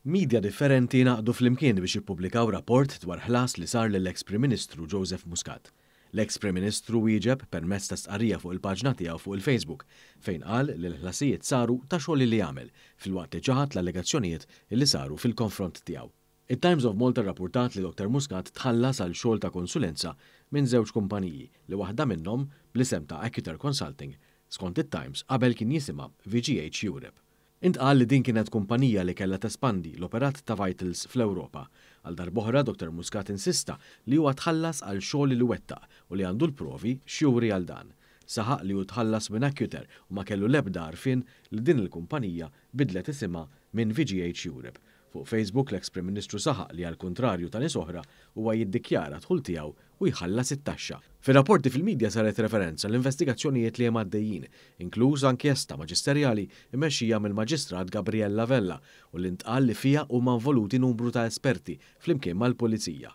Midja differenti naqdu flimkien biex jippubblikaw rapport dwar ħlas li sar lill-eks Prim Ministru Joseph Muscat. L-eks Prim Ministru wieġeb permezz ta' stqarrija fuq il-paġna tiegħu fuq il-Facebook fejn qal li l-ħlasijiet saru ta' xogħol li jagħmel filwaqt li ġaħad l-allegazzjonijiet li saru fil-konfront tiegħu. Il-Times of Malta rrappurtat li Dr. Muscat tħallas għal xogħol ta' konsulenza minn żewġ kumpaniji li waħda minnhom bl-isem ta' Acuter Consulting skont it-Times qabel kien jisimha VGH Europe. Intqal li din kienet kumpanija li kellha tespandi l-operat ta' Vitals fl-Ewropa. Għal darb'oħra Dr. Muscat insista li huwa tħallas għal xogħol li wettaq u li għandu l-provi xjuri għal dan. Saħaq li hu tħallas minn Acuter u ma kellu l-ebda għarfien li din il-kumpanija bidlet isimha minn VGH Europe. Fuq Facebook l-eks Prim Ministru saħaq li għal-kontrarju ta' nies oħra huwa jiddikjara dħul tiegħu u jħallas it-taxxa. Fir-rapporti fil-medja saret referenza l-investigazzjonijiet li hemm għaddejjin, inkluż inkjesta maġisterjali mmexxija mill-Maġistrat Gabriella Vella u li ntqal li fiha huma involuti numru ta' esperti flimkien mal-Pulizija.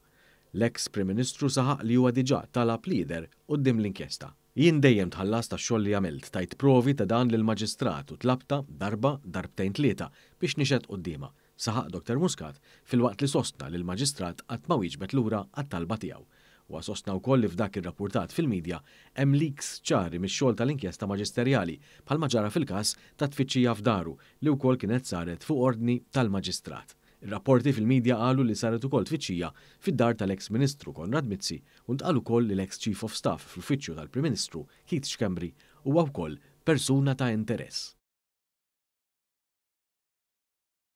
L-eks Prim Ministru saħaq li huwa diġà talab lider quddiem l-inkjesta. Jien dejjem tħallas tax-xogħol li għamilt tajt provi ta' dan lill-Maġistrat u tlabta darbtejn tlieta biex nixed qudiemha. Saħaq Dr. Muscat fil-waqt li sostna li l-Maġistrat qatt ma wieġbet lura għat-talba tiegħu. U sostna wkoll li f'dak ir-rappurtat fil-medja hemm leaks ċari mix-xogħol tal-inkjesta maġisterjali bħalma ġara fil-każ ta' tfittxija f'daru li wkoll kienet saret fuq ordni tal-Maġistrat. Ir-rapporti fil-medja qalu li saret ukoll tfittxija fid-dar tal-eks Ministru Konrad Mizzi u ntqal ukoll li l-eks Chief of Staff fl-uffiċċju tal-Prim Ministru Keith Schembri huwa wkoll persuna ta' interess.